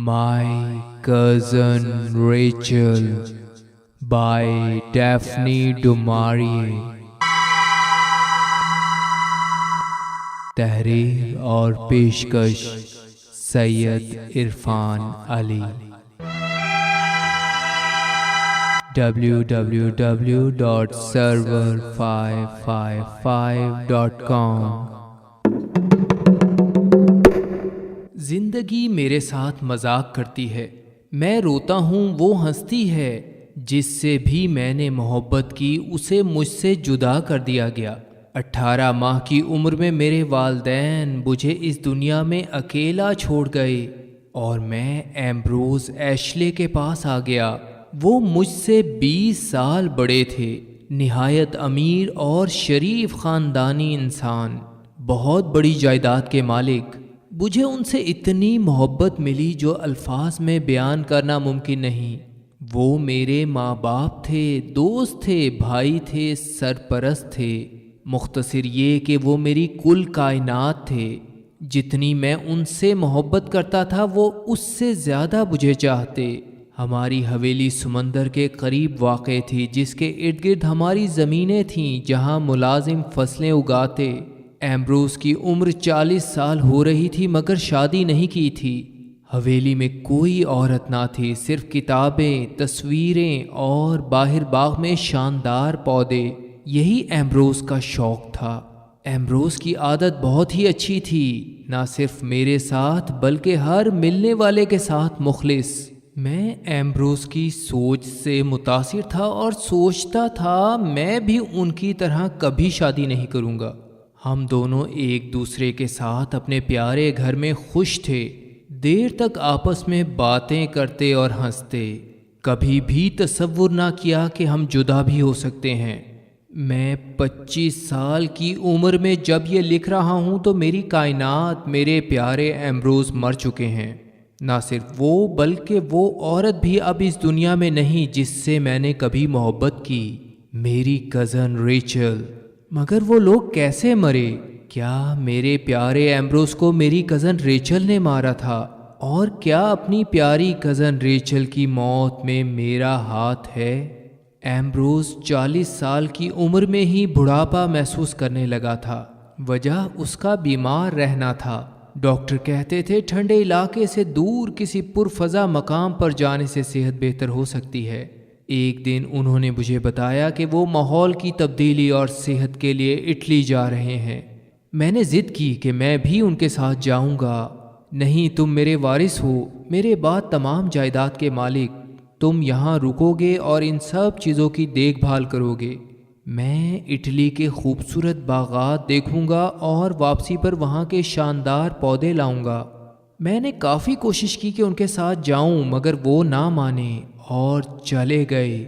My Cousin Rachel by Daphne du Maurier. تحریر اور پیشکش سید عرفان علی. www.server555.com. زندگی میرے ساتھ مذاق کرتی ہے. میں روتا ہوں، وہ ہنستی ہے. جس سے بھی میں نے محبت کی اسے مجھ سے جدا کر دیا گیا. 18 ماہ کی عمر میں میرے والدین مجھے اس دنیا میں اکیلا چھوڑ گئے اور میں ایمبروز ایشلے کے پاس آ گیا. وہ مجھ سے 20 سال بڑے تھے. نہایت امیر اور شریف خاندانی انسان، بہت بڑی جائیداد کے مالک. مجھے ان سے اتنی محبت ملی جو الفاظ میں بیان کرنا ممکن نہیں. وہ میرے ماں باپ تھے، دوست تھے، بھائی تھے، سرپرست تھے. مختصر یہ کہ وہ میری کل کائنات تھے. جتنی میں ان سے محبت کرتا تھا وہ اس سے زیادہ مجھے چاہتے. ہماری حویلی سمندر کے قریب واقع تھی جس کے ارد گرد ہماری زمینیں تھیں جہاں ملازم فصلیں اگاتے. ایمبروز کی عمر 40 سال ہو رہی تھی مگر شادی نہیں کی تھی. حویلی میں کوئی عورت نہ تھی، صرف کتابیں، تصویریں اور باہر باغ میں شاندار پودے. یہی ایمبروز کا شوق تھا. ایمبروز کی عادت بہت ہی اچھی تھی، نہ صرف میرے ساتھ بلکہ ہر ملنے والے کے ساتھ مخلص. میں ایمبروز کی سوچ سے متاثر تھا اور سوچتا تھا میں بھی ان کی طرح کبھی شادی نہیں کروں گا. ہم دونوں ایک دوسرے کے ساتھ اپنے پیارے گھر میں خوش تھے. دیر تک آپس میں باتیں کرتے اور ہنستے. کبھی بھی تصور نہ کیا کہ ہم جدا بھی ہو سکتے ہیں. میں 25 سال کی عمر میں جب یہ لکھ رہا ہوں تو میری کائنات، میرے پیارے ایمبروز مر چکے ہیں. نہ صرف وہ بلکہ وہ عورت بھی اب اس دنیا میں نہیں جس سے میں نے کبھی محبت کی، میری کزن ریچل. مگر وہ لوگ کیسے مرے؟ کیا میرے پیارے ایمبروز کو میری کزن ریچل نے مارا تھا؟ اور کیا اپنی پیاری کزن ریچل کی موت میں میرا ہاتھ ہے؟ ایمبروز 40 سال کی عمر میں ہی بڑھاپا محسوس کرنے لگا تھا. وجہ اس کا بیمار رہنا تھا. ڈاکٹر کہتے تھے ٹھنڈے علاقے سے دور کسی پرفضا مقام پر جانے سے صحت بہتر ہو سکتی ہے. ایک دن انہوں نے مجھے بتایا کہ وہ ماحول کی تبدیلی اور صحت کے لیے اٹلی جا رہے ہیں. میں نے ضد کی کہ میں بھی ان کے ساتھ جاؤں گا. نہیں، تم میرے وارث ہو، میرے بعد تمام جائیداد کے مالک. تم یہاں رکو گے اور ان سب چیزوں کی دیکھ بھال کرو گے. میں اٹلی کے خوبصورت باغات دیکھوں گا اور واپسی پر وہاں کے شاندار پودے لاؤں گا. میں نے کافی کوشش کی کہ ان کے ساتھ جاؤں مگر وہ نہ مانے اور چلے گئے.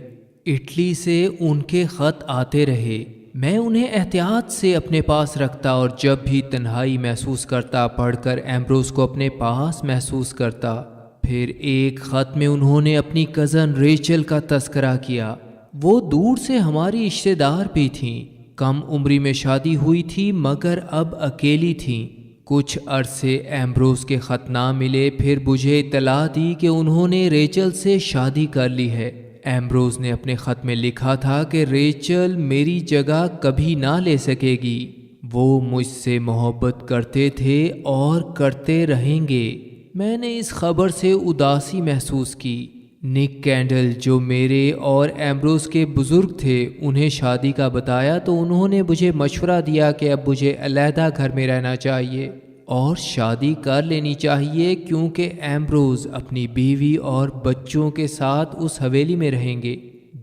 اٹلی سے ان کے خط آتے رہے. میں انہیں احتیاط سے اپنے پاس رکھتا اور جب بھی تنہائی محسوس کرتا پڑھ کر ایمبروز کو اپنے پاس محسوس کرتا. پھر ایک خط میں انہوں نے اپنی کزن ریچل کا تذکرہ کیا. وہ دور سے ہماری رشتہ دار بھی تھیں. کم عمری میں شادی ہوئی تھی مگر اب اکیلی تھیں. کچھ عرصے ایمبروز کے خط نہ ملے. پھر مجھے اطلاع دی کہ انہوں نے ریچل سے شادی کر لی ہے. ایمبروز نے اپنے خط میں لکھا تھا کہ ریچل میری جگہ کبھی نہ لے سکے گی. وہ مجھ سے محبت کرتے تھے اور کرتے رہیں گے. میں نے اس خبر سے اداسی محسوس کی. نک کینڈل جو میرے اور ایمبروز کے بزرگ تھے انہیں شادی کا بتایا تو انہوں نے مجھے مشورہ دیا کہ اب مجھے علیحدہ گھر میں رہنا چاہیے اور شادی کر لینی چاہیے کیونکہ ایمبروز اپنی بیوی اور بچوں کے ساتھ اس حویلی میں رہیں گے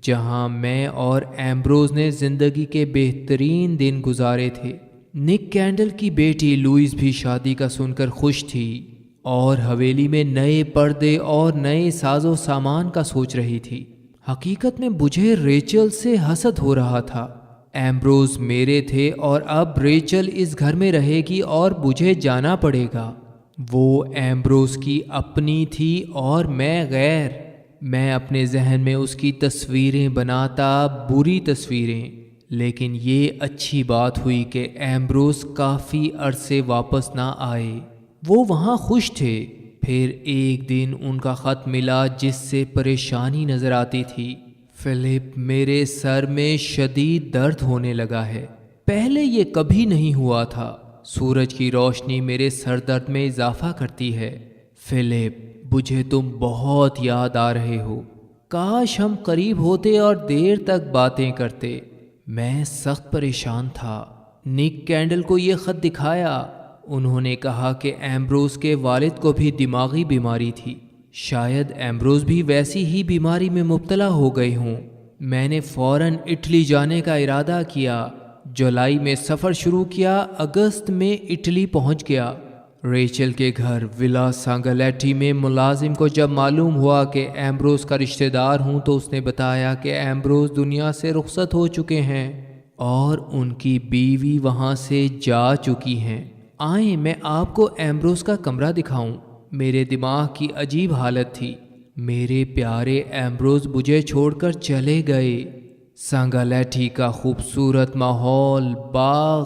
جہاں میں اور ایمبروز نے زندگی کے بہترین دن گزارے تھے. نک کینڈل کی بیٹی لوئس بھی شادی کا سن کر خوش تھی اور حویلی میں نئے پردے اور نئے ساز و سامان کا سوچ رہی تھی. حقیقت میں مجھے ریچل سے حسد ہو رہا تھا. ایمبروز میرے تھے اور اب ریچل اس گھر میں رہے گی اور مجھے جانا پڑے گا. وہ ایمبروز کی اپنی تھی اور میں غیر. میں اپنے ذہن میں اس کی تصویریں بناتا، بری تصویریں. لیکن یہ اچھی بات ہوئی کہ ایمبروز کافی عرصے واپس نہ آئے. وہ وہاں خوش تھے. پھر ایک دن ان کا خط ملا جس سے پریشانی نظر آتی تھی۔ فلپ، میرے سر میں شدید درد ہونے لگا ہے، پہلے یہ کبھی نہیں ہوا تھا۔ سورج کی روشنی میرے سر درد میں اضافہ کرتی ہے۔ فلپ، مجھے تم بہت یاد آ رہے ہو، کاش ہم قریب ہوتے اور دیر تک باتیں کرتے۔ میں سخت پریشان تھا۔ نک کینڈل کو یہ خط دکھایا۔ انہوں نے کہا کہ ایمبروز کے والد کو بھی دماغی بیماری تھی، شاید ایمبروز بھی ویسی ہی بیماری میں مبتلا ہو گئے ہوں۔ میں نے فوراً اٹلی جانے کا ارادہ کیا۔ جولائی میں سفر شروع کیا، اگست میں اٹلی پہنچ گیا۔ ریچل کے گھر ولا سانگالیٹی میں ملازم کو جب معلوم ہوا کہ ایمبروز کا رشتہ دار ہوں تو اس نے بتایا کہ ایمبروز دنیا سے رخصت ہو چکے ہیں اور ان کی بیوی وہاں سے جا چکی ہیں۔ آئیں میں آپ کو ایمبروز کا کمرہ دکھاؤں۔ میرے دماغ کی عجیب حالت تھی۔ میرے پیارے ایمبروز مجھے چھوڑ کر چلے گئے۔ سانگالیٹی کا خوبصورت ماحول، باغ،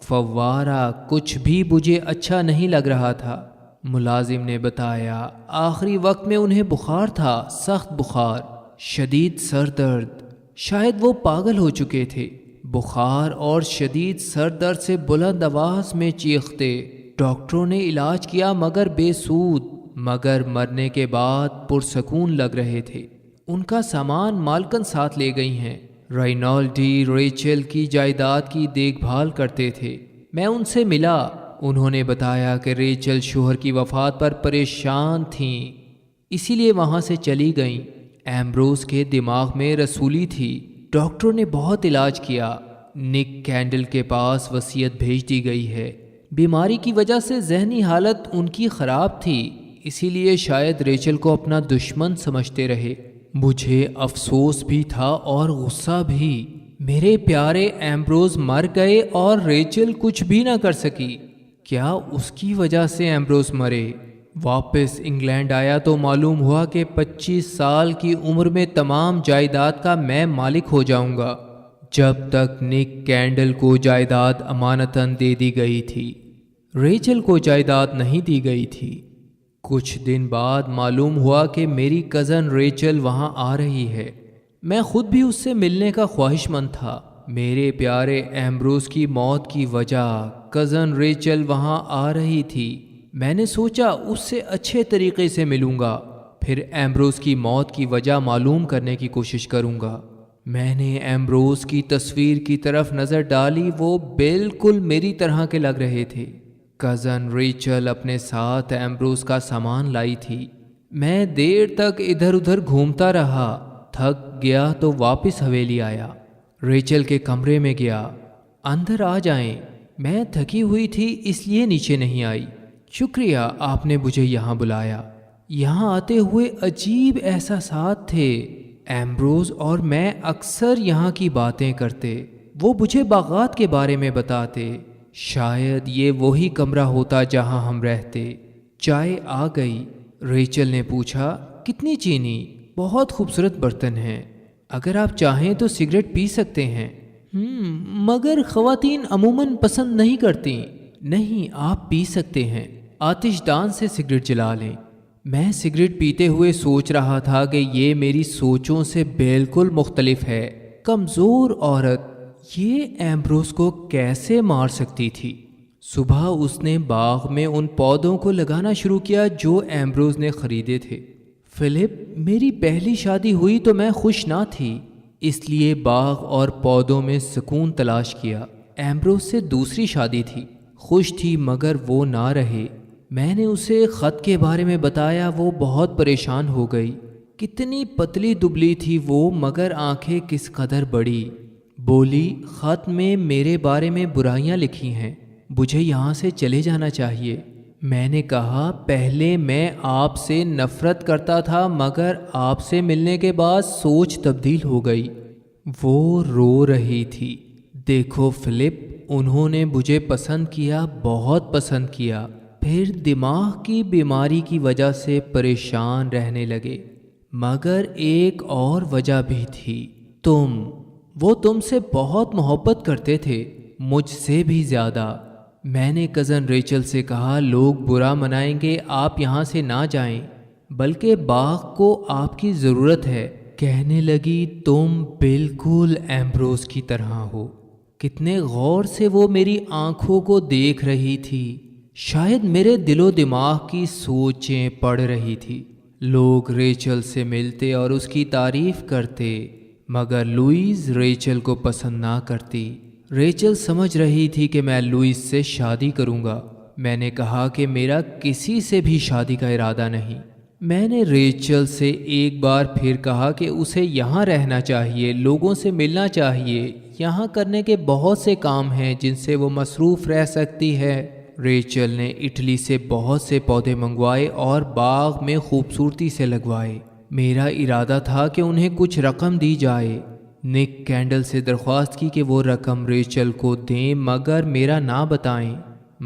فوارہ، کچھ بھی مجھے اچھا نہیں لگ رہا تھا۔ ملازم نے بتایا آخری وقت میں انہیں بخار تھا، سخت بخار، شدید سر درد، شاید وہ پاگل ہو چکے تھے۔ بخار اور شدید سر درد سے بلند آواز میں چیختے۔ ڈاکٹروں نے علاج کیا مگر بے سود، مگر مرنے کے بعد پرسکون لگ رہے تھے۔ ان کا سامان مالکن ساتھ لے گئی ہیں۔ رینالڈی ریچل کی جائیداد کی دیکھ بھال کرتے تھے۔ میں ان سے ملا۔ انہوں نے بتایا کہ ریچل شوہر کی وفات پر پریشان تھیں، اسی لیے وہاں سے چلی گئیں۔ ایمبروز کے دماغ میں رسولی تھی، ڈاکٹروں نے بہت علاج کیا۔ نک کینڈل کے پاس وصیت بھیج دی گئی ہے۔ بیماری کی وجہ سے ذہنی حالت ان کی خراب تھی، اسی لیے شاید ریچل کو اپنا دشمن سمجھتے رہے۔ مجھے افسوس بھی تھا اور غصہ بھی۔ میرے پیارے ایمبروز مر گئے اور ریچل کچھ بھی نہ کر سکی۔ کیا اس کی وجہ سے ایمبروز مرے؟ واپس انگلینڈ آیا تو معلوم ہوا کہ 25 سال کی عمر میں تمام جائیداد کا میں مالک ہو جاؤں گا، جب تک نک کینڈل کو جائیداد امانتاً دے دی گئی تھی۔ ریچل کو جائیداد نہیں دی گئی تھی۔ کچھ دن بعد معلوم ہوا کہ میری کزن ریچل وہاں آ رہی ہے۔ میں خود بھی اس سے ملنے کا خواہش مند تھا۔ میرے پیارے ایمبروز کی موت کی وجہ کزن ریچل وہاں آ رہی تھی۔ میں نے سوچا اس سے اچھے طریقے سے ملوں گا، پھر ایمبروز کی موت کی وجہ معلوم کرنے کی کوشش کروں گا۔ میں نے ایمبروز کی تصویر کی طرف نظر ڈالی، وہ بالکل میری طرح کے لگ رہے تھے۔ کزن ریچل اپنے ساتھ ایمبروز کا سامان لائی تھی۔ میں دیر تک ادھر ادھر گھومتا رہا، تھک گیا تو واپس حویلی آیا۔ ریچل کے کمرے میں گیا۔ اندر آ جائیں۔ میں تھکی ہوئی تھی اس لیے نیچے نہیں آئی۔ شکریہ، آپ نے مجھے یہاں بلایا۔ یہاں آتے ہوئے عجیب احساسات تھے۔ ایمبروز اور میں اکثر یہاں کی باتیں کرتے، وہ مجھے باغات کے بارے میں بتاتے۔ شاید یہ وہی کمرہ ہوتا جہاں ہم رہتے۔ چائے آ گئی۔ ریچل نے پوچھا کتنی چینی؟ بہت خوبصورت برتن ہیں، اگر آپ چاہیں تو سگریٹ پی سکتے ہیں۔ مگر خواتین عموماً پسند نہیں کرتی۔ نہیں، آپ پی سکتے ہیں، آتش دان سے سگریٹ جلا لیں۔ میں سگریٹ پیتے ہوئے سوچ رہا تھا کہ یہ میری سوچوں سے بالکل مختلف ہے۔ کمزور عورت، یہ ایمبروز کو کیسے مار سکتی تھی؟ صبح اس نے باغ میں ان پودوں کو لگانا شروع کیا جو ایمبروز نے خریدے تھے۔ فلپ، میری پہلی شادی ہوئی تو میں خوش نہ تھی، اس لیے باغ اور پودوں میں سکون تلاش کیا۔ ایمبروز سے دوسری شادی تھی، خوش تھی مگر وہ نہ رہے۔ میں نے اسے خط کے بارے میں بتایا، وہ بہت پریشان ہو گئی۔ کتنی پتلی دبلی تھی وہ، مگر آنکھیں کس قدر بڑی۔ بولی خط میں میرے بارے میں برائیاں لکھی ہیں، مجھے یہاں سے چلے جانا چاہیے۔ میں نے کہا پہلے میں آپ سے نفرت کرتا تھا مگر آپ سے ملنے کے بعد سوچ تبدیل ہو گئی۔ وہ رو رہی تھی۔ دیکھو فلپ، انہوں نے مجھے پسند کیا، بہت پسند کیا، پھر دماغ کی بیماری کی وجہ سے پریشان رہنے لگے، مگر ایک اور وجہ بھی تھی، وہ تم سے بہت محبت کرتے تھے، مجھ سے بھی زیادہ۔ میں نے کزن ریچل سے کہا لوگ برا منائیں گے، آپ یہاں سے نہ جائیں، بلکہ باغ کو آپ کی ضرورت ہے۔ کہنے لگی تم بالکل ایمبروز کی طرح ہو۔ کتنے غور سے وہ میری آنکھوں کو دیکھ رہی تھی، شاید میرے دل و دماغ کی سوچیں پڑھ رہی تھی۔ لوگ ریچل سے ملتے اور اس کی تعریف کرتے، مگر لوئیز ریچل کو پسند نہ کرتی۔ ریچل سمجھ رہی تھی کہ میں لوئیز سے شادی کروں گا۔ میں نے کہا کہ میرا کسی سے بھی شادی کا ارادہ نہیں۔ میں نے ریچل سے ایک بار پھر کہا کہ اسے یہاں رہنا چاہیے، لوگوں سے ملنا چاہیے، یہاں کرنے کے بہت سے کام ہیں جن سے وہ مصروف رہ سکتی ہے۔ ریچل نے اٹلی سے بہت سے پودے منگوائے اور باغ میں خوبصورتی سے لگوائے۔ میرا ارادہ تھا کہ انہیں کچھ رقم دی جائے۔ نک کینڈل سے درخواست کی کہ وہ رقم ریچل کو دیں مگر میرا نہ بتائیں،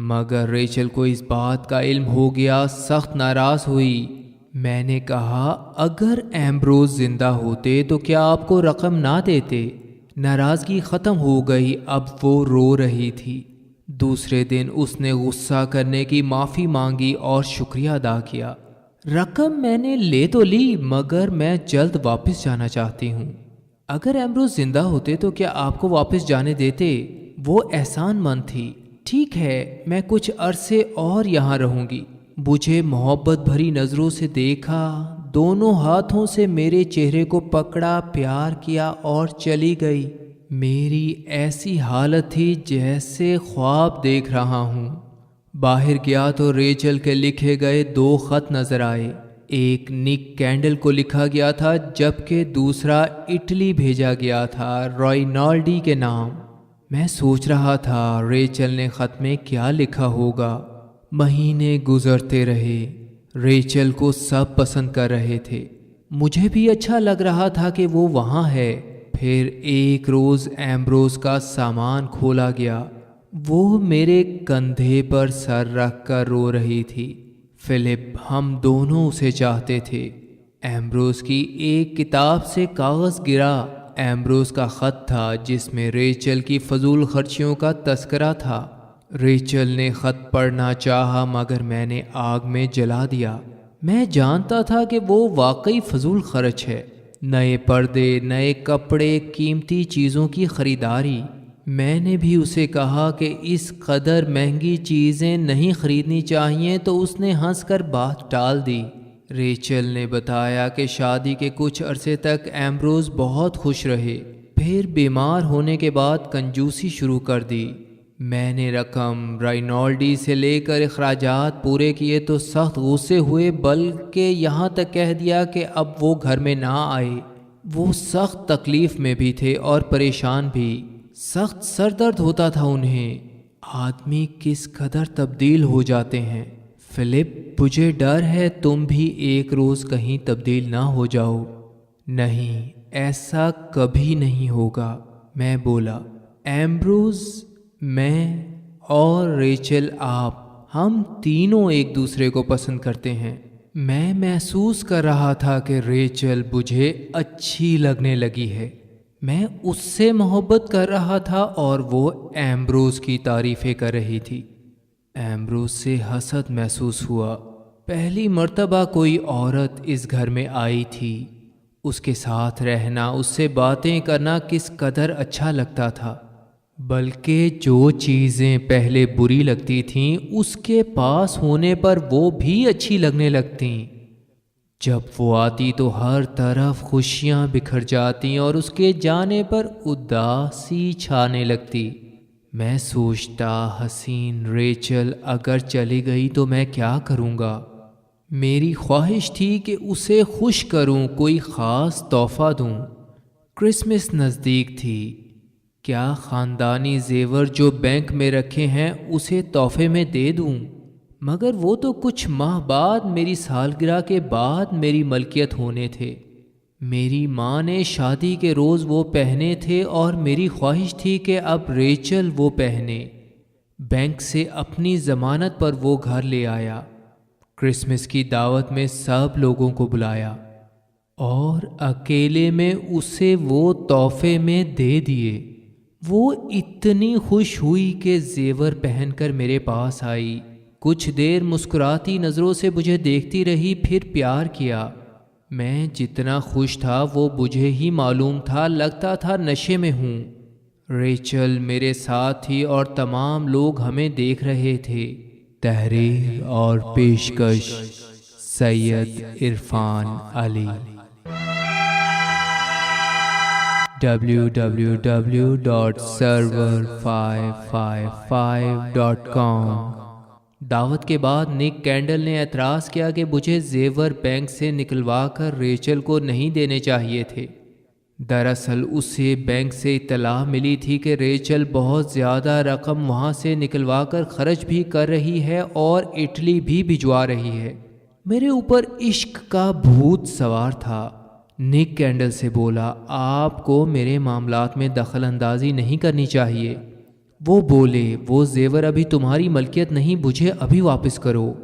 مگر ریچل کو اس بات کا علم ہو گیا، سخت ناراض ہوئی۔ میں نے کہا اگر ایمبروز زندہ ہوتے تو کیا آپ کو رقم نہ دیتے؟ ناراضگی ختم ہو گئی، اب وہ رو رہی تھی۔ دوسرے دن اس نے غصہ کرنے کی معافی مانگی اور شکریہ ادا کیا۔ رقم میں نے لے تو لی مگر میں جلد واپس جانا چاہتی ہوں۔ اگر ایمبروز زندہ ہوتے تو کیا آپ کو واپس جانے دیتے؟ وہ احسان مند تھی۔ ٹھیک ہے، میں کچھ عرصے اور یہاں رہوں گی۔ مجھے محبت بھری نظروں سے دیکھا، دونوں ہاتھوں سے میرے چہرے کو پکڑا، پیار کیا اور چلی گئی۔ میری ایسی حالت تھی جیسے خواب دیکھ رہا ہوں۔ باہر گیا تو ریچل کے لکھے گئے 2 خط نظر آئے۔ ایک نک کینڈل کو لکھا گیا تھا جبکہ دوسرا اٹلی بھیجا گیا تھا رائنالڈی کے نام۔ میں سوچ رہا تھا ریچل نے خط میں کیا لکھا ہوگا۔ مہینے گزرتے رہے، ریچل کو سب پسند کر رہے تھے، مجھے بھی اچھا لگ رہا تھا کہ وہ وہاں ہے۔ پھر ایک روز ایمبروز کا سامان کھولا گیا، وہ میرے کندھے پر سر رکھ کر رو رہی تھی۔ فلپ، ہم دونوں اسے چاہتے تھے۔ ایمبروز کی ایک کتاب سے کاغذ گرا، ایمبروز کا خط تھا جس میں ریچل کی فضول خرچیوں کا تذکرہ تھا۔ ریچل نے خط پڑھنا چاہا مگر میں نے آگ میں جلا دیا۔ میں جانتا تھا کہ وہ واقعی فضول خرچ ہے، نئے پردے، نئے کپڑے، قیمتی چیزوں کی خریداری۔ میں نے بھی اسے کہا کہ اس قدر مہنگی چیزیں نہیں خریدنی چاہیے تو اس نے ہنس کر بات ٹال دی۔ ریچل نے بتایا کہ شادی کے کچھ عرصے تک ایمبروز بہت خوش رہے، پھر بیمار ہونے کے بعد کنجوسی شروع کر دی۔ میں نے رقم رائنالڈی سے لے کر اخراجات پورے کیے تو سخت غصے ہوئے، بلکہ یہاں تک کہہ دیا کہ اب وہ گھر میں نہ آئے۔ وہ سخت تکلیف میں بھی تھے اور پریشان بھی، سخت سر درد ہوتا تھا انہیں۔ آدمی کس قدر تبدیل ہو جاتے ہیں۔ فلپ، مجھے ڈر ہے تم بھی ایک روز کہیں تبدیل نہ ہو جاؤ۔ نہیں، ایسا کبھی نہیں ہوگا، میں بولا۔ ایمبروز، میں اور ریچل، ہم تینوں ایک دوسرے کو پسند کرتے ہیں۔ میں محسوس کر رہا تھا کہ ریچل مجھے اچھی لگنے لگی ہے۔ میں اس سے محبت کر رہا تھا اور وہ ایمبروز کی تعریفیں کر رہی تھی۔ ایمبروز سے حسد محسوس ہوا۔ پہلی مرتبہ کوئی عورت اس گھر میں آئی تھی، اس کے ساتھ رہنا، اس سے باتیں کرنا کس قدر اچھا لگتا تھا، بلکہ جو چیزیں پہلے بری لگتی تھیں اس کے پاس ہونے پر وہ بھی اچھی لگنے لگتیں۔ جب وہ آتی تو ہر طرف خوشیاں بکھر جاتی اور اس کے جانے پر اداسی چھانے لگتی۔ میں سوچتا، حسین ریچل اگر چلی گئی تو میں کیا کروں گا؟ میری خواہش تھی کہ اسے خوش کروں، کوئی خاص تحفہ دوں۔ کرسمس نزدیک تھی، کیا خاندانی زیور جو بینک میں رکھے ہیں اسے تحفے میں دے دوں؟ مگر وہ تو کچھ ماہ بعد، میری سالگرہ کے بعد میری ملکیت ہونے تھے۔ میری ماں نے شادی کے روز وہ پہنے تھے اور میری خواہش تھی کہ اب ریچل وہ پہنے۔ بینک سے اپنی ضمانت پر وہ گھر لے آیا۔ کرسمس کی دعوت میں سب لوگوں کو بلایا اور اکیلے میں اسے وہ تحفے میں دے دیے۔ وہ اتنی خوش ہوئی کہ زیور پہن کر میرے پاس آئی، کچھ دیر مسکراتی نظروں سے مجھے دیکھتی رہی، پھر پیار کیا۔ میں جتنا خوش تھا وہ مجھے ہی معلوم تھا، لگتا تھا نشے میں ہوں۔ ریچل میرے ساتھ تھی اور تمام لوگ ہمیں دیکھ رہے تھے۔ تحریر اور پیشکش سید عرفان علی۔ www.server555.com۔ دعوت کے بعد نک کینڈل نے اعتراض کیا کہ مجھے زیور بینک سے نکلوا کر ریچل کو نہیں دینے چاہیے تھے۔ دراصل اسے بینک سے اطلاع ملی تھی کہ ریچل بہت زیادہ رقم وہاں سے نکلوا کر خرچ بھی کر رہی ہے اور اٹلی بھی بھجوا رہی ہے۔ میرے اوپر عشق کا بھوت سوار تھا۔ نک کینڈل سے بولا، آپ کو میرے معاملات میں دخل اندازی نہیں کرنی چاہیے۔ وہ بولے، وہ زیور ابھی تمہاری ملکیت نہیں، مجھے ابھی واپس کرو۔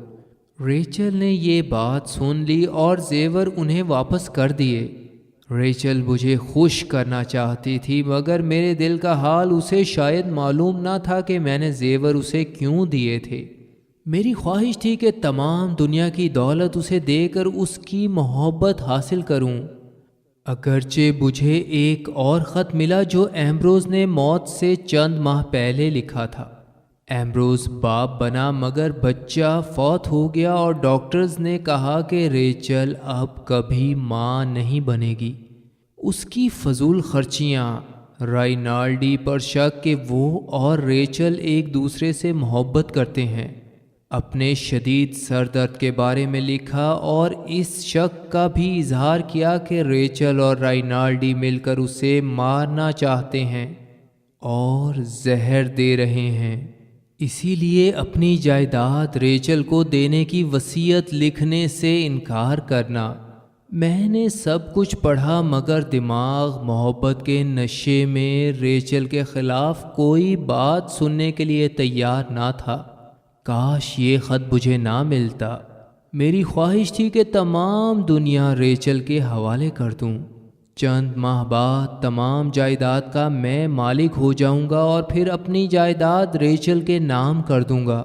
ریچل نے یہ بات سن لی اور زیور انہیں واپس کر دیے۔ ریچل مجھے خوش کرنا چاہتی تھی، مگر میرے دل کا حال اسے شاید معلوم نہ تھا کہ میں نے زیور اسے کیوں دیے تھے۔ میری خواہش تھی کہ تمام دنیا کی دولت اسے دے کر اس کی محبت حاصل کروں۔ اگرچہ مجھے ایک اور خط ملا جو ایمبروز نے موت سے چند ماہ پہلے لکھا تھا۔ ایمبروز باپ بنا مگر بچہ فوت ہو گیا اور ڈاکٹرز نے کہا کہ ریچل اب کبھی ماں نہیں بنے گی۔ اس کی فضول خرچیاں، رائنالڈی پر شک کہ وہ اور ریچل ایک دوسرے سے محبت کرتے ہیں، اپنے شدید سر درد کے بارے میں لکھا اور اس شک کا بھی اظہار کیا کہ ریچل اور رائنالڈی مل کر اسے مارنا چاہتے ہیں اور زہر دے رہے ہیں۔ اسی لیے اپنی جائیداد ریچل کو دینے کی وصیت لکھنے سے انکار کرنا۔ میں نے سب کچھ پڑھا مگر دماغ محبت کے نشے میں ریچل کے خلاف کوئی بات سننے کے لیے تیار نہ تھا۔ کاش یہ خط مجھے نہ ملتا۔ میری خواہش تھی کہ تمام دنیا ریچل کے حوالے کر دوں۔ چند ماہ بعد تمام جائیداد کا میں مالک ہو جاؤں گا اور پھر اپنی جائیداد ریچل کے نام کر دوں گا۔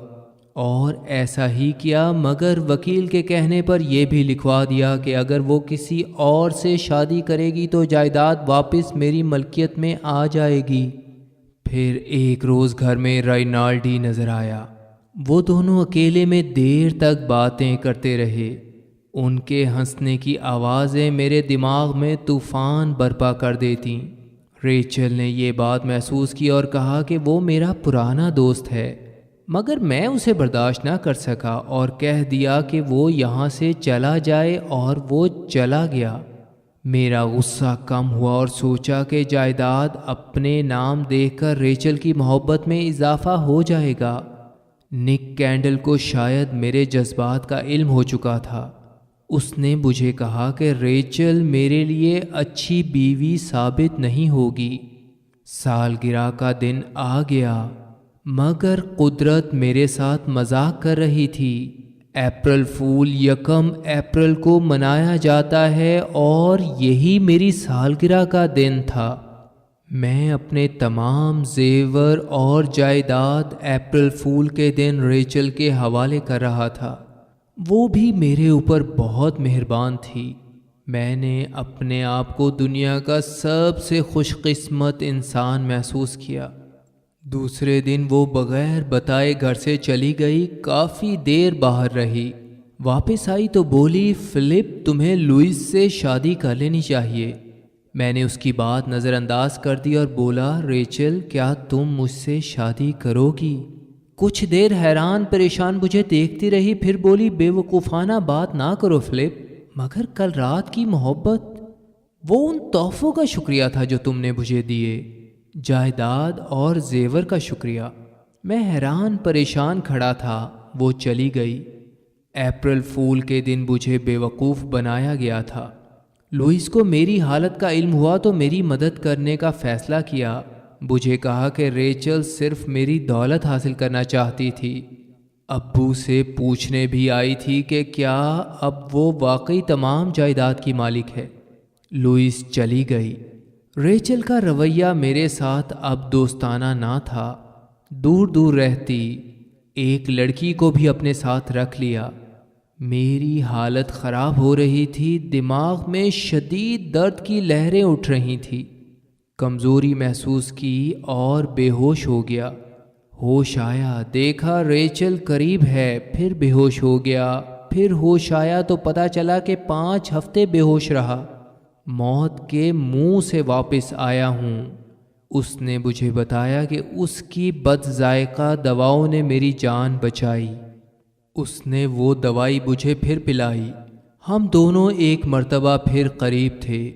اور ایسا ہی کیا، مگر وکیل کے کہنے پر یہ بھی لکھوا دیا کہ اگر وہ کسی اور سے شادی کرے گی تو جائیداد واپس میری ملکیت میں آ جائے گی۔ پھر ایک روز گھر میں رائنالڈی نظر آیا۔ وہ دونوں اکیلے میں دیر تک باتیں کرتے رہے۔ ان کے ہنسنے کی آوازیں میرے دماغ میں طوفان برپا کر دیتیں۔ ریچل نے یہ بات محسوس کی اور کہا کہ وہ میرا پرانا دوست ہے، مگر میں اسے برداشت نہ کر سکا اور کہہ دیا کہ وہ یہاں سے چلا جائے، اور وہ چلا گیا۔ میرا غصہ کم ہوا اور سوچا کہ جائیداد اپنے نام دیکھ کر ریچل کی محبت میں اضافہ ہو جائے گا۔ نک کینڈل کو شاید میرے جذبات کا علم ہو چکا تھا۔ اس نے مجھے کہا کہ ریچل میرے لیے اچھی بیوی ثابت نہیں ہوگی۔ سالگرہ کا دن آ گیا، مگر قدرت میرے ساتھ مذاق کر رہی تھی۔ اپریل فول 1 اپریل کو منایا جاتا ہے اور یہی میری سالگرہ کا دن تھا۔ میں اپنے تمام زیور اور جائیداد اپریل فول کے دن ریچل کے حوالے کر رہا تھا۔ وہ بھی میرے اوپر بہت مہربان تھی۔ میں نے اپنے آپ کو دنیا کا سب سے خوش قسمت انسان محسوس کیا۔ دوسرے دن وہ بغیر بتائے گھر سے چلی گئی، کافی دیر باہر رہی۔ واپس آئی تو بولی، فلپ تمہیں لوئس سے شادی کر لینی چاہیے۔ میں نے اس کی بات نظر انداز کر دی اور بولا، ریچل کیا تم مجھ سے شادی کرو گی؟ کچھ دیر حیران پریشان مجھے دیکھتی رہی، پھر بولی، بے وقوفانہ بات نہ کرو فلپ، مگر کل رات کی محبت، وہ ان تحفوں کا شکریہ تھا جو تم نے مجھے دیے، جائیداد اور زیور کا شکریہ۔ میں حیران پریشان کھڑا تھا۔ وہ چلی گئی۔ اپریل فول کے دن مجھے بے وقوف بنایا گیا تھا۔ لوئس کو میری حالت کا علم ہوا تو میری مدد کرنے کا فیصلہ کیا۔ مجھے کہا کہ ریچل صرف میری دولت حاصل کرنا چاہتی تھی۔ ابو سے پوچھنے بھی آئی تھی کہ کیا اب وہ واقعی تمام جائیداد کی مالک ہے۔ لوئس چلی گئی۔ ریچل کا رویہ میرے ساتھ اب دوستانہ نہ تھا، دور دور رہتی، ایک لڑکی کو بھی اپنے ساتھ رکھ لیا۔ میری حالت خراب ہو رہی تھی، دماغ میں شدید درد کی لہریں اٹھ رہی تھیں، کمزوری محسوس کی اور بے ہوش ہو گیا۔ ہوش آیا، دیکھا ریچل قریب ہے، پھر بے ہوش ہو گیا، پھر ہوش آیا تو پتہ چلا کہ 5 ہفتے بے ہوش رہا۔ موت کے منہ سے واپس آیا ہوں۔ اس نے مجھے بتایا کہ اس کی بد ذائقہ دواؤں نے میری جان بچائی۔ اس نے وہ دوائی مجھے پھر پلائی۔ ہم دونوں ایک مرتبہ پھر قریب تھے۔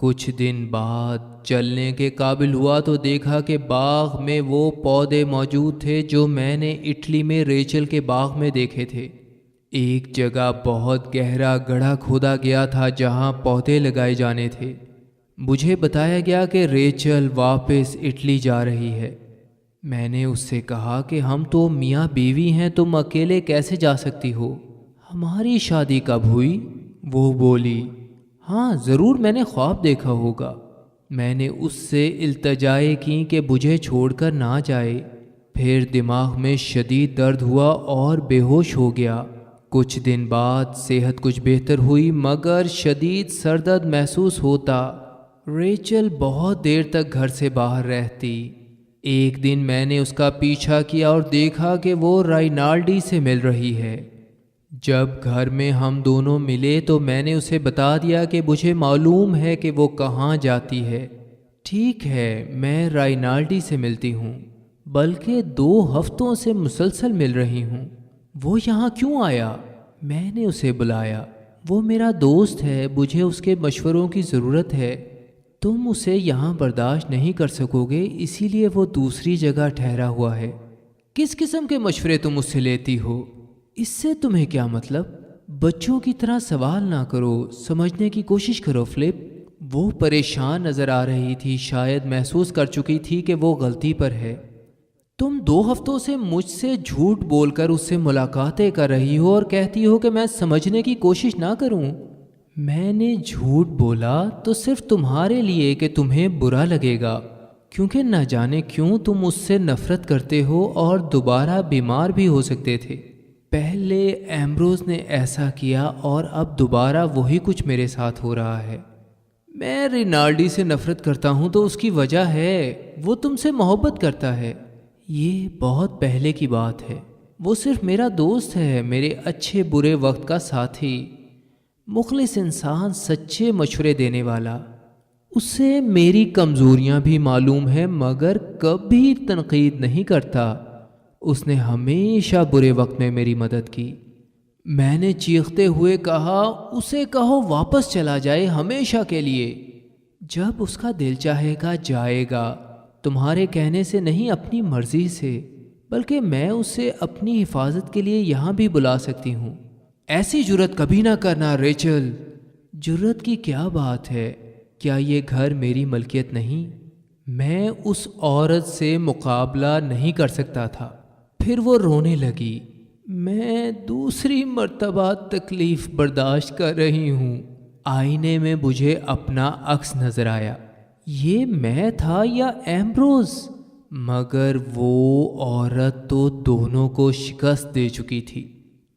کچھ دن بعد چلنے کے قابل ہوا تو دیکھا کہ باغ میں وہ پودے موجود تھے جو میں نے اٹلی میں ریچل کے باغ میں دیکھے تھے۔ ایک جگہ بہت گہرا گڑھا کھودا گیا تھا جہاں پودے لگائے جانے تھے۔ مجھے بتایا گیا کہ ریچل واپس اٹلی جا رہی ہے۔ میں نے اس سے کہا کہ ہم تو میاں بیوی ہیں، تم اکیلے کیسے جا سکتی ہو؟ ہماری شادی کب ہوئی؟ وہ بولی، ہاں ضرور میں نے خواب دیکھا ہوگا۔ میں نے اس سے التجائیں کی کہ مجھے چھوڑ کر نہ جائے۔ پھر دماغ میں شدید درد ہوا اور بے ہوش ہو گیا۔ کچھ دن بعد صحت کچھ بہتر ہوئی مگر شدید سر درد محسوس ہوتا۔ ریچل بہت دیر تک گھر سے باہر رہتی۔ ایک دن میں نے اس کا پیچھا کیا اور دیکھا کہ وہ رائنالڈی سے مل رہی ہے۔ جب گھر میں ہم دونوں ملے تو میں نے اسے بتا دیا کہ مجھے معلوم ہے کہ وہ کہاں جاتی ہے۔ ٹھیک ہے، میں رائنالڈی سے ملتی ہوں، بلکہ 2 ہفتوں سے مسلسل مل رہی ہوں۔ وہ یہاں کیوں آیا؟ میں نے اسے بلایا۔ وہ میرا دوست ہے، مجھے اس کے مشوروں کی ضرورت ہے۔ تم اسے یہاں برداشت نہیں کر سکو گے، اسی لیے وہ دوسری جگہ ٹھہرا ہوا ہے۔ کس قسم کے مشورے تم اس سے لیتی ہو؟ اس سے تمہیں کیا مطلب؟ بچوں کی طرح سوال نہ کرو، سمجھنے کی کوشش کرو فلپ۔ وہ پریشان نظر آ رہی تھی، شاید محسوس کر چکی تھی کہ وہ غلطی پر ہے۔ تم 2 ہفتوں سے مجھ سے جھوٹ بول کر اس سے ملاقاتیں کر رہی ہو اور کہتی ہو کہ میں سمجھنے کی کوشش نہ کروں۔ میں نے جھوٹ بولا تو صرف تمہارے لیے کہ تمہیں برا لگے گا، کیونکہ نہ جانے کیوں تم اس سے نفرت کرتے ہو اور دوبارہ بیمار بھی ہو سکتے تھے۔ پہلے ایمبروز نے ایسا کیا اور اب دوبارہ وہی کچھ میرے ساتھ ہو رہا ہے۔ میں رینالڈی سے نفرت کرتا ہوں تو اس کی وجہ ہے، وہ تم سے محبت کرتا ہے۔ یہ بہت پہلے کی بات ہے۔ وہ صرف میرا دوست ہے، میرے اچھے برے وقت کا ساتھی، مخلص انسان، سچے مشورے دینے والا۔ اسے میری کمزوریاں بھی معلوم ہیں مگر کبھی تنقید نہیں کرتا۔ اس نے ہمیشہ برے وقت میں میری مدد کی۔ میں نے چیختے ہوئے کہا، اسے کہو واپس چلا جائے ہمیشہ کے لیے۔ جب اس کا دل چاہے گا جائے گا، تمہارے کہنے سے نہیں، اپنی مرضی سے، بلکہ میں اسے اپنی حفاظت کے لیے یہاں بھی بلا سکتی ہوں۔ ایسی جرت کبھی نہ کرنا ریچل۔ جرت کی کیا بات ہے؟ کیا یہ گھر میری ملکیت نہیں؟ میں اس عورت سے مقابلہ نہیں کر سکتا تھا۔ پھر وہ رونے لگی۔ میں دوسری مرتبہ تکلیف برداشت کر رہی ہوں۔ آئینے میں مجھے اپنا عکس نظر آیا۔ یہ میں تھا یا ایمبروز؟ مگر وہ عورت تو دونوں کو شکست دے چکی تھی۔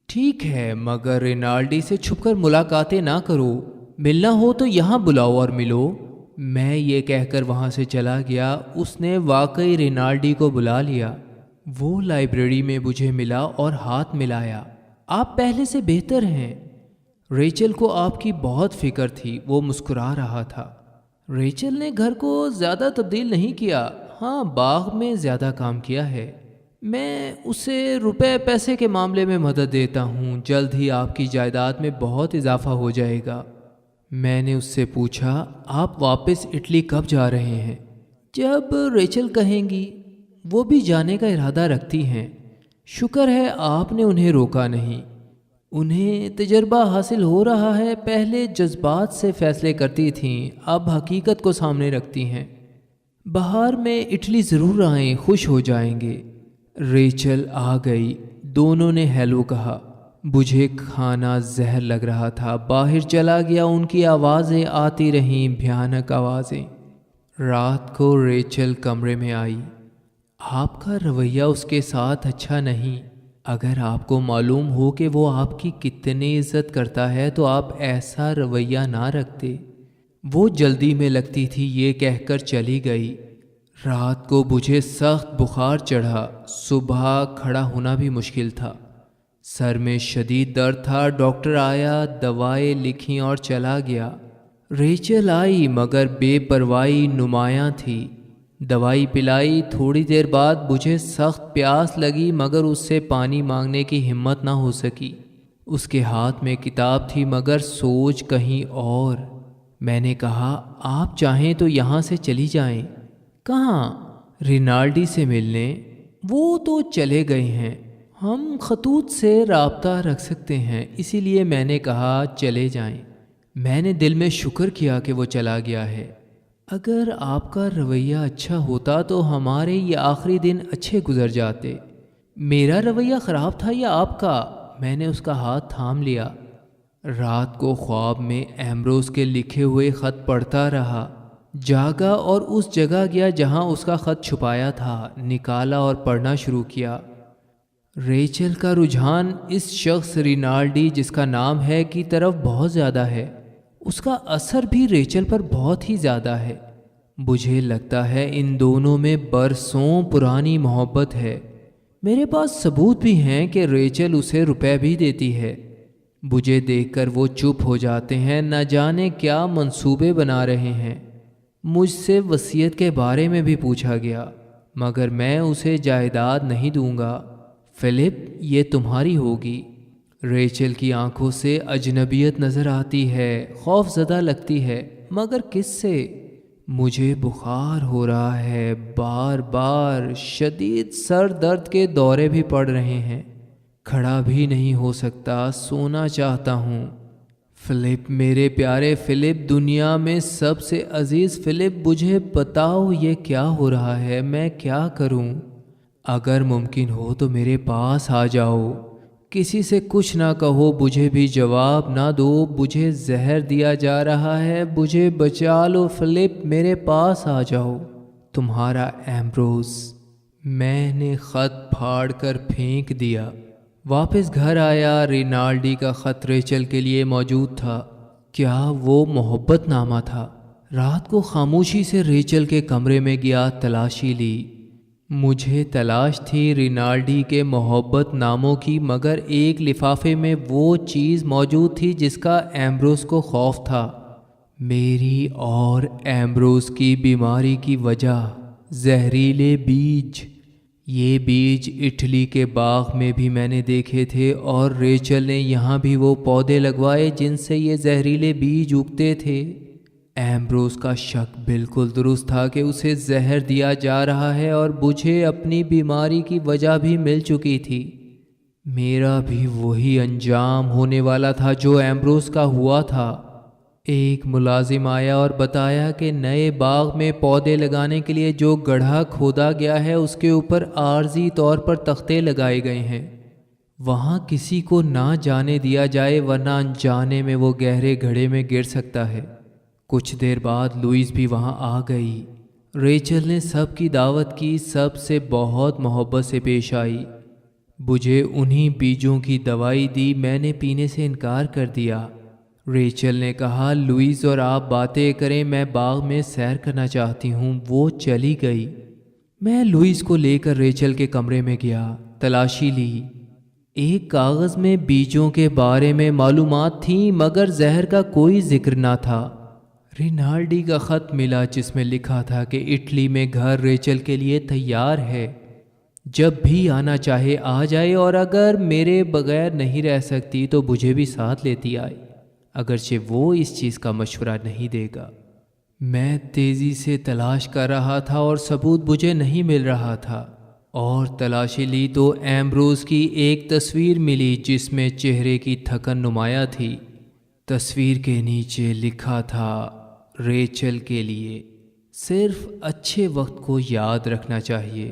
ٹھیک ہے، مگر رینالڈی سے چھپ کر ملاقاتیں نہ کرو، ملنا ہو تو یہاں بلاؤ اور ملو۔ میں یہ کہہ کر وہاں سے چلا گیا۔ اس نے واقعی رینالڈی کو بلا لیا۔ وہ لائبریری میں مجھے ملا اور ہاتھ ملایا۔ آپ پہلے سے بہتر ہیں۔ ریچل کو آپ کی بہت فکر تھی، وہ مسکرا رہا تھا۔ ریچل نے گھر کو زیادہ تبدیل نہیں کیا، ہاں باغ میں زیادہ کام کیا ہے۔ میں اسے روپے پیسے کے معاملے میں مدد دیتا ہوں، جلد ہی آپ کی جائیداد میں بہت اضافہ ہو جائے گا۔ میں نے اس سے پوچھا، آپ واپس اٹلی کب جا رہے ہیں؟ جب ریچل کہیں گی۔ وہ بھی جانے کا ارادہ رکھتی ہیں۔ شکر ہے آپ نے انہیں روکا نہیں۔ انہیں تجربہ حاصل ہو رہا ہے، پہلے جذبات سے فیصلے کرتی تھیں، اب حقیقت کو سامنے رکھتی ہیں۔ بہار میں اٹلی ضرور آئیں، خوش ہو جائیں گے۔ ریچل آ گئی۔ دونوں نے ہیلو کہا۔ مجھے کھانا زہر لگ رہا تھا، باہر چلا گیا۔ ان کی آوازیں آتی رہیں، بھیانک آوازیں۔ رات کو ریچل کمرے میں آئی۔ آپ کا رویہ اس کے ساتھ اچھا نہیں۔ اگر آپ کو معلوم ہو کہ وہ آپ کی کتنی عزت کرتا ہے تو آپ ایسا رویہ نہ رکھتے۔ وہ جلدی میں لگتی تھی یہ کہہ کر چلی گئی۔ رات کو مجھے سخت بخار چڑھا۔ صبح کھڑا ہونا بھی مشکل تھا۔ سر میں شدید درد تھا۔ ڈاکٹر آیا، دوائیں لکھیں اور چلا گیا۔ ریچل آئی مگر بے پرواہی نمایاں تھی۔ دوائی پلائی۔ تھوڑی دیر بعد مجھے سخت پیاس لگی مگر اس سے پانی مانگنے کی ہمت نہ ہو سکی۔ اس کے ہاتھ میں کتاب تھی مگر سوچ کہیں اور۔ میں نے کہا آپ چاہیں تو یہاں سے چلی جائیں۔ کہاں؟ رینالڈی سے ملنے۔ وہ تو چلے گئے ہیں۔ ہم خطوط سے رابطہ رکھ سکتے ہیں، اسی لیے میں نے کہا چلے جائیں۔ میں نے دل میں شکر کیا کہ وہ چلا گیا ہے۔ اگر آپ کا رویہ اچھا ہوتا تو ہمارے یہ آخری دن اچھے گزر جاتے۔ میرا رویہ خراب تھا یا آپ کا؟ میں نے اس کا ہاتھ تھام لیا۔ رات کو خواب میں ایمبروز کے لکھے ہوئے خط پڑھتا رہا۔ جاگا اور اس جگہ گیا جہاں اس کا خط چھپایا تھا، نکالا اور پڑھنا شروع کیا۔ ریچل کا رجحان اس شخص رینالڈی جس کا نام ہے کی طرف بہت زیادہ ہے۔ اس کا اثر بھی ریچل پر بہت ہی زیادہ ہے۔ مجھے لگتا ہے ان دونوں میں برسوں پرانی محبت ہے۔ میرے پاس ثبوت بھی ہیں کہ ریچل اسے روپے بھی دیتی ہے۔ مجھے دیکھ کر وہ چپ ہو جاتے ہیں، نہ جانے کیا منصوبے بنا رہے ہیں۔ مجھ سے وصیت کے بارے میں بھی پوچھا گیا مگر میں اسے جائیداد نہیں دوں گا۔ فلپ، یہ تمہاری ہوگی۔ ریچل کی آنکھوں سے اجنبیت نظر آتی ہے، خوف زدہ لگتی ہے، مگر کس سے؟ مجھے بخار ہو رہا ہے، بار بار شدید سر درد کے دورے بھی پڑ رہے ہیں، کھڑا بھی نہیں ہو سکتا، سونا چاہتا ہوں۔ فلپ، میرے پیارے فلپ، دنیا میں سب سے عزیز فلپ، مجھے بتاؤ یہ کیا ہو رہا ہے، میں کیا کروں؟ اگر ممکن ہو تو میرے پاس آ جاؤ، کسی سے کچھ نہ کہو، مجھے بھی جواب نہ دو، مجھے زہر دیا جا رہا ہے، مجھے بچا لو فلپ، میرے پاس آ جاؤ۔ تمہارا ایمبروز۔ میں نے خط پھاڑ کر پھینک دیا۔ واپس گھر آیا۔ رینالڈی کا خط ریچل کے لیے موجود تھا۔ کیا وہ محبت نامہ تھا؟ رات کو خاموشی سے ریچل کے کمرے میں گیا، تلاشی لی۔ مجھے تلاش تھی رینالڈی کے محبت ناموں کی، مگر ایک لفافے میں وہ چیز موجود تھی جس کا ایمبروز کو خوف تھا۔ میری اور ایمبروز کی بیماری کی وجہ زہریلے بیج۔ یہ بیج اٹلی کے باغ میں بھی میں نے دیکھے تھے اور ریچل نے یہاں بھی وہ پودے لگوائے جن سے یہ زہریلے بیج اگتے تھے۔ ایمبروز کا شک بالکل درست تھا کہ اسے زہر دیا جا رہا ہے اور مجھے اپنی بیماری کی وجہ بھی مل چکی تھی۔ میرا بھی وہی انجام ہونے والا تھا جو ایمبروز کا ہوا تھا۔ ایک ملازم آیا اور بتایا کہ نئے باغ میں پودے لگانے کے لیے جو گڑھا کھودا گیا ہے اس کے اوپر عارضی طور پر تختے لگائے گئے ہیں۔ وہاں کسی کو نہ جانے دیا جائے ورنہ انجانے میں وہ گہرے گڑھے میں گر سکتا ہے۔ کچھ دیر بعد لوئیس بھی وہاں آ گئی۔ ریچل نے سب کی دعوت کی، سب سے بہت محبت سے پیش آئی۔ مجھے انہی بیجوں کی دوائی دی، میں نے پینے سے انکار کر دیا۔ ریچل نے کہا لوئیس اور آپ باتیں کریں، میں باغ میں سیر کرنا چاہتی ہوں۔ وہ چلی گئی۔ میں لوئیس کو لے کر ریچل کے کمرے میں گیا، تلاشی لی۔ ایک کاغذ میں بیجوں کے بارے میں معلومات تھیں مگر زہر کا کوئی ذکر نہ تھا۔ رینالڈی کا خط ملا جس میں لکھا تھا کہ اٹلی میں گھر ریچل کے لیے تیار ہے، جب بھی آنا چاہے آ جائے، اور اگر میرے بغیر نہیں رہ سکتی تو مجھے بھی ساتھ لیتی آئے، اگرچہ وہ اس چیز کا مشورہ نہیں دے گا۔ میں تیزی سے تلاش کر رہا تھا اور ثبوت مجھے نہیں مل رہا تھا، اور تلاشی لی تو ایمبروز کی ایک تصویر ملی جس میں چہرے کی تھکن نمایاں تھی۔ تصویر کے نیچے لکھا تھا ریچل کے لیے، صرف اچھے وقت کو یاد رکھنا چاہیے۔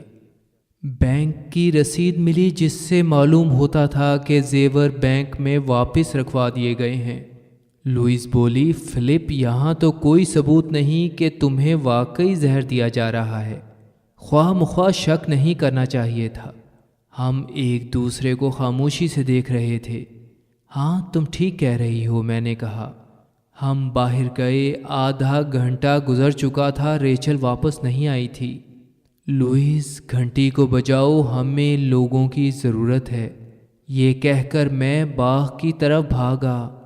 بینک کی رسید ملی جس سے معلوم ہوتا تھا کہ زیور بینک میں واپس رکھوا دیے گئے ہیں۔ لوئس بولی، فلپ، یہاں تو کوئی ثبوت نہیں کہ تمہیں واقعی زہر دیا جا رہا ہے۔ خواہ مخواہ شک نہیں کرنا چاہیے تھا۔ ہم ایک دوسرے کو خاموشی سے دیکھ رہے تھے۔ ہاں تم ٹھیک کہہ رہی ہو، میں نے کہا۔ ہم باہر گئے، آدھا گھنٹہ گزر چکا تھا، ریچل واپس نہیں آئی تھی۔ لوئس، گھنٹی کو بجاؤ، ہمیں لوگوں کی ضرورت ہے۔ یہ کہہ کر میں باغ کی طرف بھاگا۔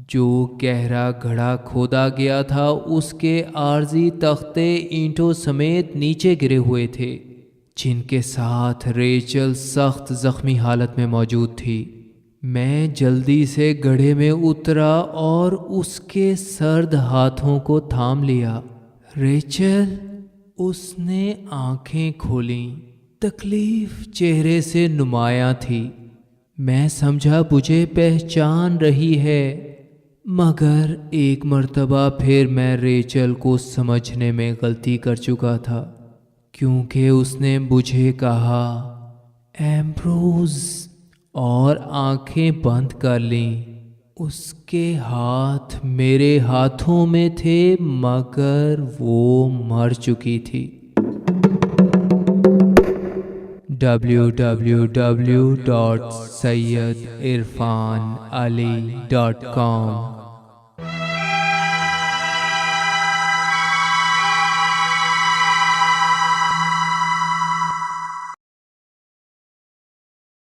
جو گہرا گڑھا کھودا گیا تھا اس کے عارضی تختے اینٹوں سمیت نیچے گرے ہوئے تھے، جن کے ساتھ ریچل سخت زخمی حالت میں موجود تھی۔ میں جلدی سے گڑھے میں اترا اور اس کے سرد ہاتھوں کو تھام لیا۔ ریچل، اس نے آنکھیں کھولیں، تکلیف چہرے سے نمایاں تھی۔ میں سمجھا مجھے پہچان رہی ہے، مگر ایک مرتبہ پھر میں ریچل کو سمجھنے میں غلطی کر چکا تھا، کیونکہ اس نے مجھے کہا ایمبروز اور آنکھیں بند کر لیں۔ اس کے ہاتھ میرے ہاتھوں میں تھے، مگر وہ مر چکی تھی۔ www.syedcirfanali.com